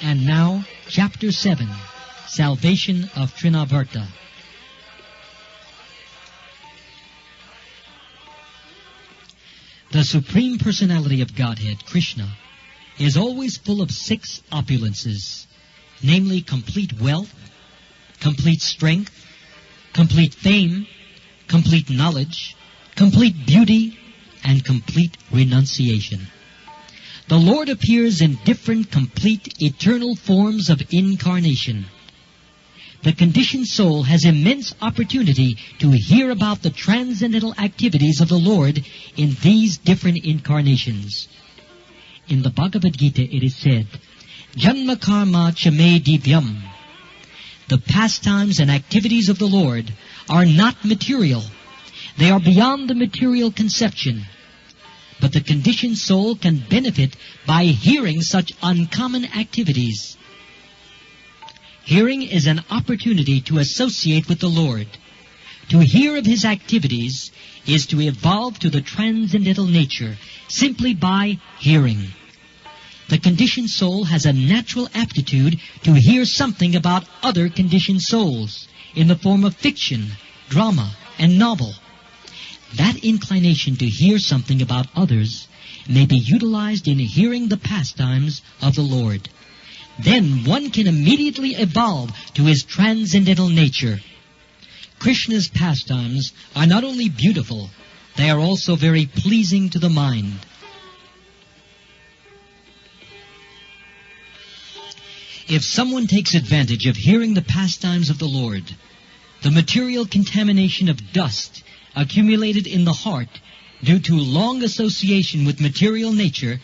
And now, Chapter 7, Salvation of Tṛṇāvarta. The Supreme Personality of Godhead, Krishna, is always full of 6 opulences, namely complete wealth, complete strength, complete fame, complete knowledge, complete beauty, and complete renunciation. The Lord appears in different, complete, eternal forms of incarnation. The conditioned soul has immense opportunity to hear about the transcendental activities of the Lord in these different incarnations. In the Bhagavad Gita it is said, Janma karma chame divyam. The pastimes and activities of the Lord are not material. They are beyond the material conception. But the conditioned soul can benefit by hearing such uncommon activities. Hearing is an opportunity to associate with the Lord. To hear of His activities is to evolve to the transcendental nature simply by hearing. The conditioned soul has a natural aptitude to hear something about other conditioned souls in the form of fiction, drama, and novel. That inclination to hear something about others may be utilized in hearing the pastimes of the Lord. Then one can immediately evolve to his transcendental nature. Krishna's pastimes are not only beautiful, they are also very pleasing to the mind. If someone takes advantage of hearing the pastimes of the Lord, the material contamination of dust accumulated in the heart due to long association with material nature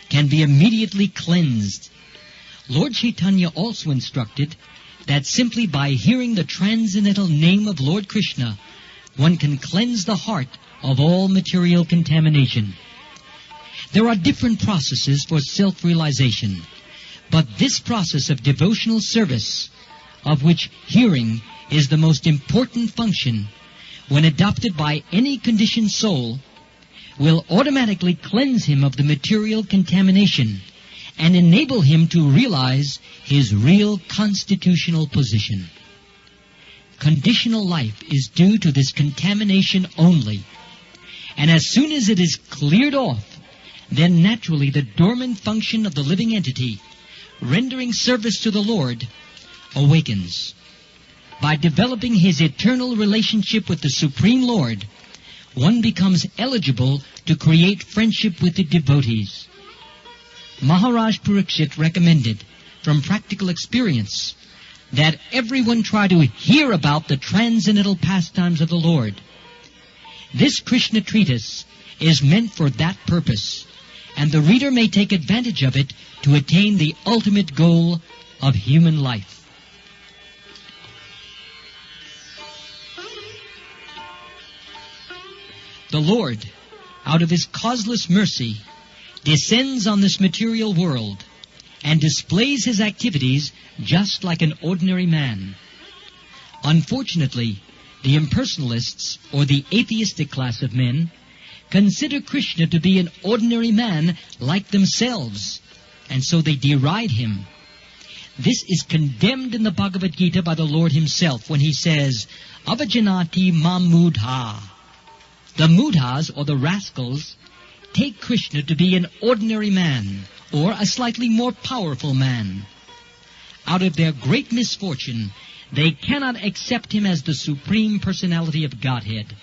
can be immediately cleansed. Lord Chaitanya also instructed that simply by hearing the transcendental name of Lord Krishna, one can cleanse the heart of all material contamination. There are different processes for self-realization, but this process of devotional service, of which hearing is the most important function, when adopted by any conditioned soul, will automatically cleanse him of the material contamination and enable him to realize his real constitutional position. Conditional life is due to this contamination only, and as soon as it is cleared off, then naturally the dormant function of the living entity, rendering service to the Lord, awakens. By developing his eternal relationship with the Supreme Lord, one becomes eligible to create friendship with the devotees. Maharaj Parikshit recommended, from practical experience, that everyone try to hear about the transcendental pastimes of the Lord. This Krishna treatise is meant for that purpose, and the reader may take advantage of it to attain the ultimate goal of human life. The Lord, out of His causeless mercy, descends on this material world and displays His activities just like an ordinary man. Unfortunately, the impersonalists, or the atheistic class of men, consider Krishna to be an ordinary man like themselves, and so they deride Him. This is condemned in the Bhagavad Gita by the Lord Himself when He says, Avajanati mam mudha. The mudhas, or the rascals, take Krishna to be an ordinary man, or a slightly more powerful man. Out of their great misfortune, they cannot accept Him as the Supreme Personality of Godhead.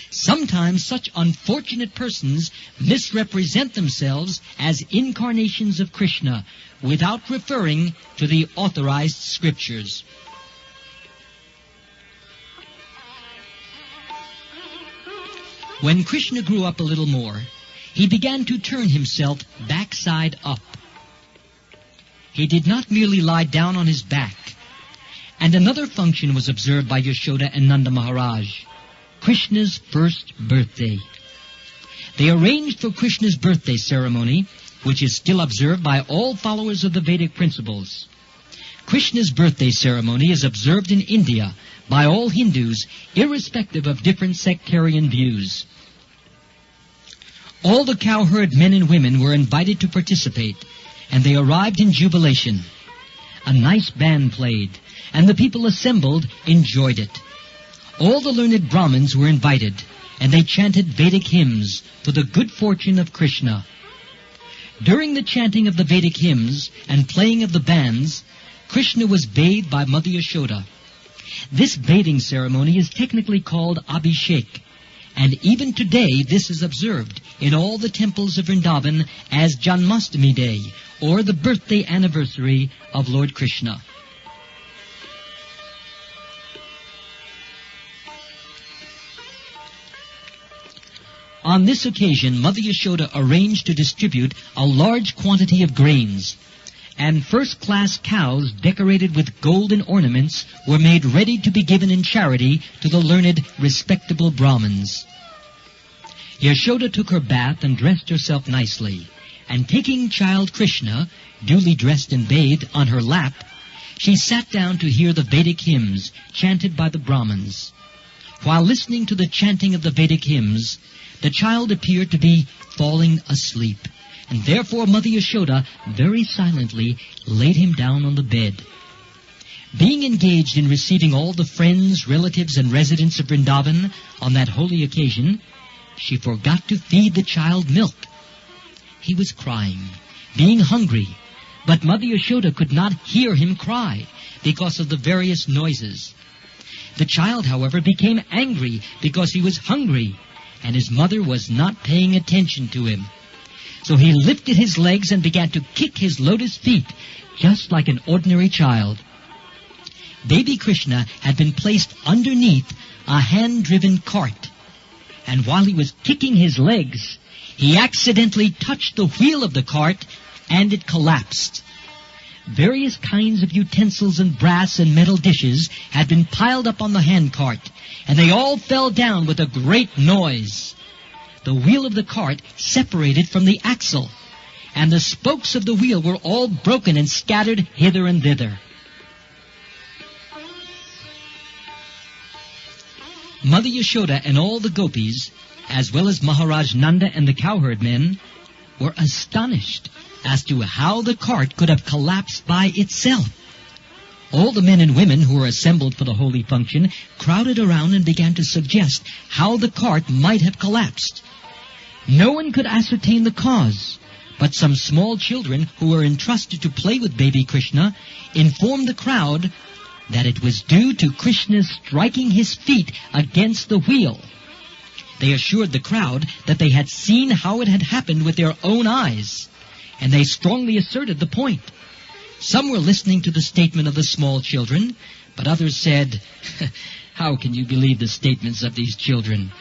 Sometimes such unfortunate persons misrepresent themselves as incarnations of Krishna without referring to the authorized scriptures. When Krishna grew up a little more, he began to turn himself backside up. He did not merely lie down on his back. And another function was observed by Yashoda and Nanda Maharaj, Krishna's first birthday. They arranged for Krishna's birthday ceremony, which is still observed by all followers of the Vedic principles. Krishna's birthday ceremony is observed in India by all Hindus, irrespective of different sectarian views. All the cowherd men and women were invited to participate, and they arrived in jubilation. A nice band played, and the people assembled enjoyed it. All the learned Brahmins were invited, and they chanted Vedic hymns for the good fortune of Krishna. During the chanting of the Vedic hymns and playing of the bands, Krishna was bathed by Mother Yashoda. This bathing ceremony is technically called Abhishek, and even today this is observed in all the temples of Vrindavan as Janmashtami Day, or the birthday anniversary of Lord Krishna. On this occasion, Mother Yashoda arranged to distribute a large quantity of grains, and first-class cows decorated with golden ornaments were made ready to be given in charity to the learned, respectable Brahmins. Yashoda took her bath and dressed herself nicely, and taking child Krishna, duly dressed and bathed, on her lap, she sat down to hear the Vedic hymns chanted by the Brahmins. While listening to the chanting of the Vedic hymns, the child appeared to be falling asleep, and therefore Mother Yashoda very silently laid him down on the bed. Being engaged in receiving all the friends, relatives, and residents of Vrindavan on that holy occasion, she forgot to feed the child milk. He was crying, being hungry, but Mother Yashoda could not hear him cry because of the various noises. The child, however, became angry because he was hungry, and his mother was not paying attention to him. So he lifted his legs and began to kick his lotus feet, just like an ordinary child. Baby Krishna had been placed underneath a hand-driven cart, and while he was kicking his legs, he accidentally touched the wheel of the cart, and it collapsed. Various kinds of utensils and brass and metal dishes had been piled up on the handcart, and they all fell down with a great noise. The wheel of the cart separated from the axle, and the spokes of the wheel were all broken and scattered hither and thither. Mother Yashoda and all the gopis, as well as Maharaj Nanda and the cowherd men, were astonished as to how the cart could have collapsed by itself. All the men and women who were assembled for the holy function crowded around and began to suggest how the cart might have collapsed. No one could ascertain the cause, but some small children who were entrusted to play with baby Krishna informed the crowd that it was due to Krishna striking his feet against the wheel. They assured the crowd that they had seen how it had happened with their own eyes, and they strongly asserted the point. Some were listening to the statement of the small children, but others said, "How can you believe the statements of these children?"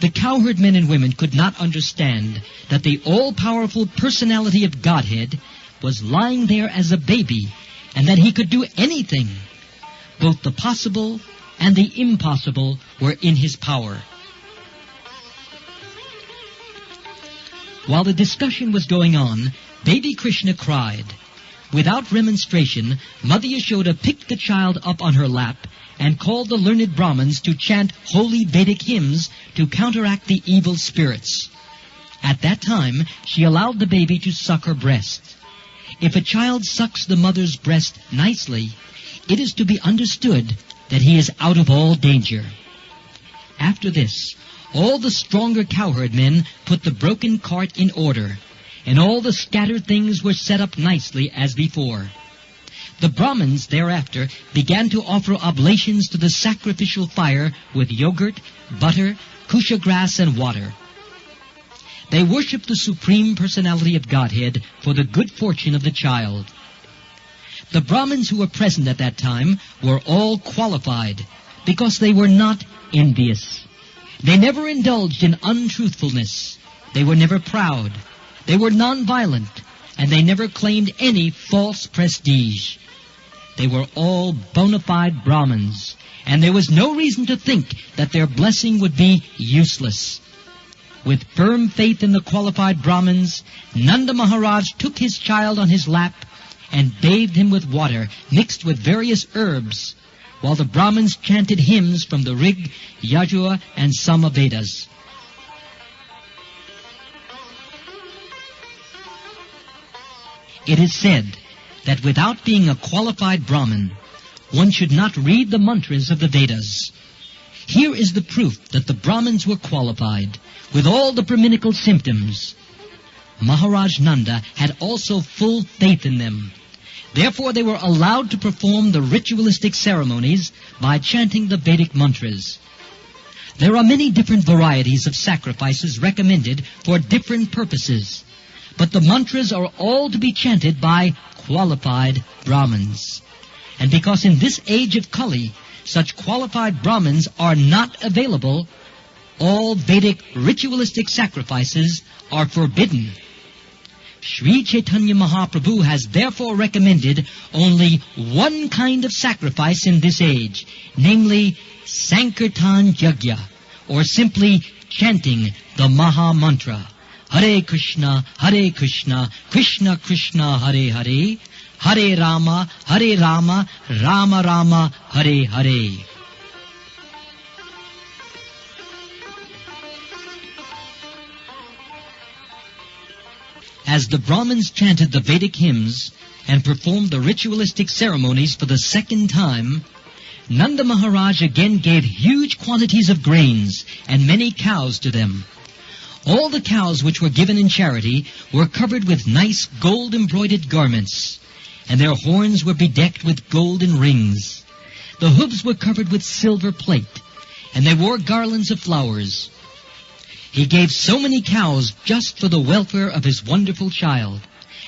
The cowherd men and women could not understand that the all-powerful personality of Godhead was lying there as a baby, and that he could do anything. Both the possible and the impossible were in his power. While the discussion was going on, baby Krishna cried. Without remonstration, Mother Yashoda picked the child up on her lap and called the learned Brahmins to chant holy Vedic hymns to counteract the evil spirits. At that time, she allowed the baby to suck her breast. If a child sucks the mother's breast nicely, it is to be understood that he is out of all danger. After this, all the stronger cowherd men put the broken cart in order, and all the scattered things were set up nicely as before. The Brahmins thereafter began to offer oblations to the sacrificial fire with yogurt, butter, kusha grass, and water. They worshipped the Supreme Personality of Godhead for the good fortune of the child. The Brahmins who were present at that time were all qualified because they were not envious. They never indulged in untruthfulness. They were never proud. They were non-violent. and they never claimed any false prestige. They were all bona fide Brahmins, and there was no reason to think that their blessing would be useless. With firm faith in the qualified Brahmins, Nanda Maharaj took his child on his lap and bathed him with water mixed with various herbs, while the Brahmins chanted hymns from the Rig, Yajur, and Samavedas. It is said that without being a qualified Brahmin, one should not read the mantras of the Vedas. Here is the proof that the Brahmins were qualified, with all the Brahminical symptoms. Maharaj Nanda had also full faith in them. Therefore they were allowed to perform the ritualistic ceremonies by chanting the Vedic mantras. There are many different varieties of sacrifices recommended for different purposes, but the mantras are all to be chanted by qualified Brahmins. And because in this age of Kali, such qualified Brahmins are not available, all Vedic ritualistic sacrifices are forbidden. Sri Chaitanya Mahaprabhu has therefore recommended only one kind of sacrifice in this age, namely Sankirtan Yajna, or simply chanting the Maha Mantra. Hare Krishna, Krishna Krishna, Hare Hare, Hare Rama, Rama Rama, Hare Hare. As the Brahmins chanted the Vedic hymns and performed the ritualistic ceremonies for the second time, Nanda Maharaj again gave huge quantities of grains and many cows to them. All the cows which were given in charity were covered with nice gold-embroidered garments, and their horns were bedecked with golden rings. The hooves were covered with silver plate, and they wore garlands of flowers. He gave so many cows just for the welfare of his wonderful child,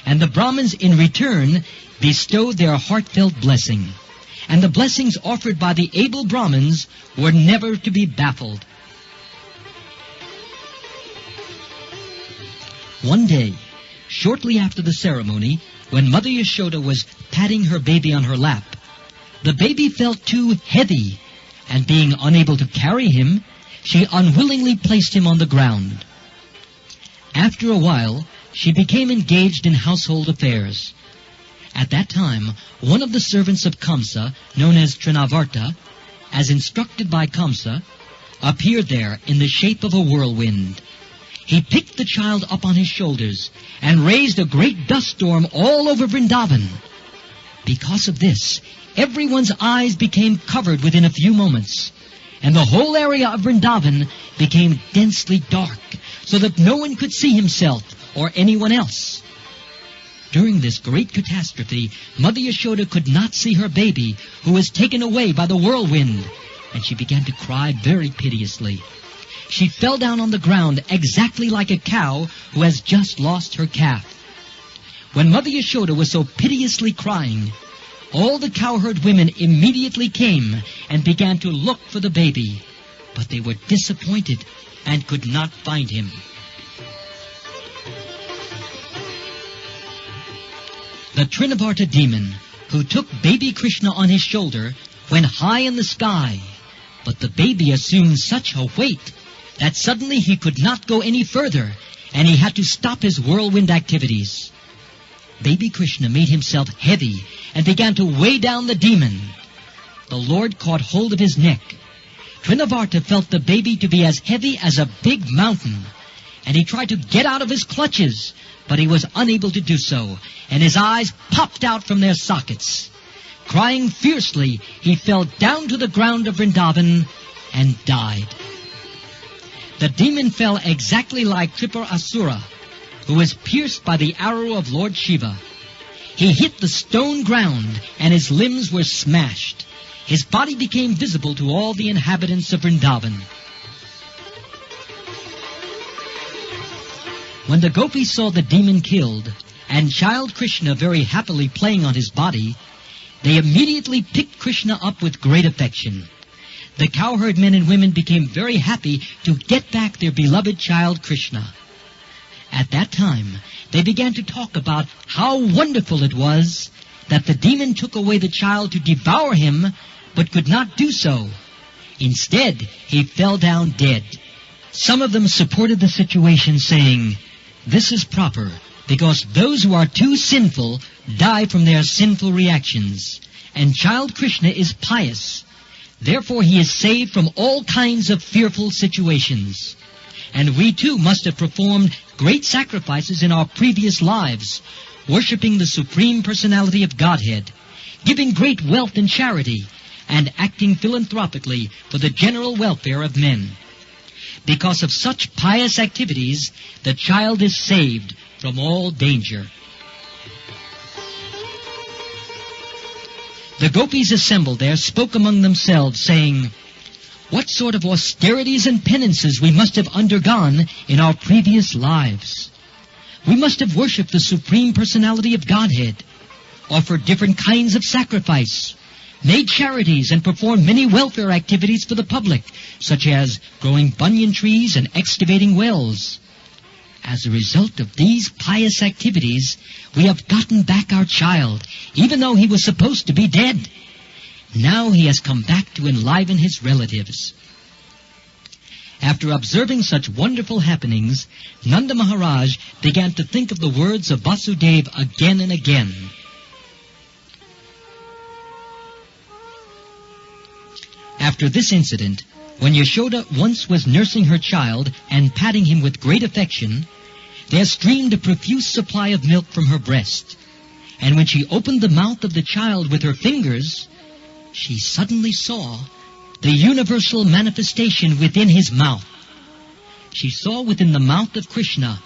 and the Brahmins in return bestowed their heartfelt blessing. And the blessings offered by the able Brahmins were never to be baffled. One day, shortly after the ceremony, when Mother Yashoda was patting her baby on her lap, the baby felt too heavy, and being unable to carry him, she unwillingly placed him on the ground. After a while, she became engaged in household affairs. At that time, one of the servants of Kamsa, known as Tṛṇāvarta, as instructed by Kamsa, appeared there in the shape of a whirlwind. He picked the child up on his shoulders and raised a great dust storm all over Vrindavan. Because of this, everyone's eyes became covered within a few moments, and the whole area of Vrindavan became densely dark, so that no one could see himself or anyone else. During this great catastrophe, Mother Yashoda could not see her baby, who was taken away by the whirlwind, and she began to cry very piteously. She fell down on the ground exactly like a cow who has just lost her calf. When Mother Yashoda was so piteously crying, all the cowherd women immediately came and began to look for the baby, but they were disappointed and could not find him. The Tṛṇāvarta demon, who took baby Krishna on his shoulder, went high in the sky, but the baby assumed such a weight that suddenly he could not go any further, and he had to stop his whirlwind activities. Baby Krishna made himself heavy and began to weigh down the demon. The Lord caught hold of his neck. Tṛṇāvarta felt the baby to be as heavy as a big mountain, and he tried to get out of his clutches, but he was unable to do so, and his eyes popped out from their sockets. Crying fiercely, he fell down to the ground of Vrindavan and died. The demon fell exactly like Tripura, who was pierced by the arrow of Lord Shiva. He hit the stone ground, and his limbs were smashed. His body became visible to all the inhabitants of Vrindavan. When the gopis saw the demon killed, and child Krishna very happily playing on his body, they immediately picked Krishna up with great affection. The cowherd men and women became very happy to get back their beloved child Krishna. At that time, they began to talk about how wonderful it was that the demon took away the child to devour him, but could not do so. Instead, he fell down dead. Some of them supported the situation, saying, "This is proper, because those who are too sinful die from their sinful reactions, and child Krishna is pious. Therefore he is saved from all kinds of fearful situations. And we too must have performed great sacrifices in our previous lives, worshipping the Supreme Personality of Godhead, giving great wealth in charity, and acting philanthropically for the general welfare of men. Because of such pious activities, the child is saved from all danger." The gopis assembled there spoke among themselves, saying, "What sort of austerities and penances we must have undergone in our previous lives. We must have worshipped the Supreme Personality of Godhead, offered different kinds of sacrifice, made charities, and performed many welfare activities for the public, such as growing banyan trees and excavating wells. As a result of these pious activities, we have gotten back our child, even though he was supposed to be dead. Now he has come back to enliven his relatives." After observing such wonderful happenings, Nanda Maharaj began to think of the words of Vasudeva again and again. After this incident, when Yashoda once was nursing her child and patting him with great affection, there streamed a profuse supply of milk from her breast, and when she opened the mouth of the child with her fingers, she suddenly saw the universal manifestation within his mouth. She saw within the mouth of Krishna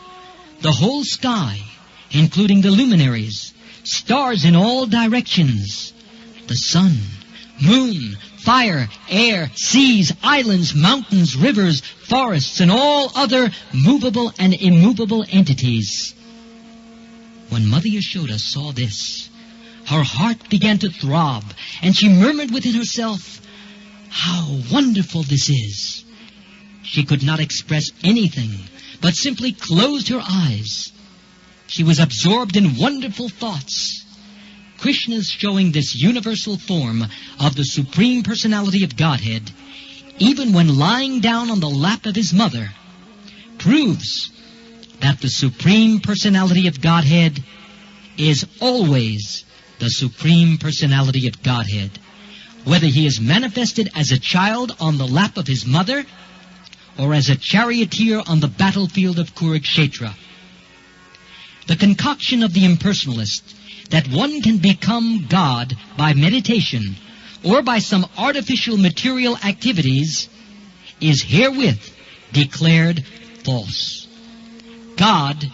the whole sky, including the luminaries, stars in all directions, the sun, moon, fire, air, seas, islands, mountains, rivers, forests, and all other movable and immovable entities. When Mother Yashoda saw this, her heart began to throb, and she murmured within herself, "How wonderful this is!" She could not express anything, but simply closed her eyes. She was absorbed in wonderful thoughts. Krishna's showing this universal form of the Supreme Personality of Godhead, even when lying down on the lap of his mother, proves that the Supreme Personality of Godhead is always the Supreme Personality of Godhead, whether he is manifested as a child on the lap of his mother or as a charioteer on the battlefield of Kurukshetra. The concoction of the impersonalist that one can become God by meditation or by some artificial material activities is herewith declared false. God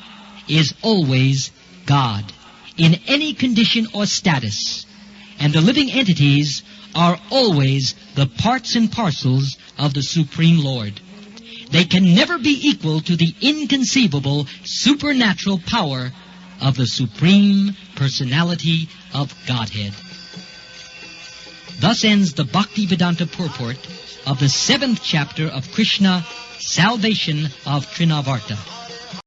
is always God, in any condition or status, and the living entities are always the parts and parcels of the Supreme Lord. They can never be equal to the inconceivable supernatural power of the Supreme Personality of Godhead. Thus ends the Bhaktivedanta purport of the 7th chapter of Krishna, Salvation of Tṛṇāvarta.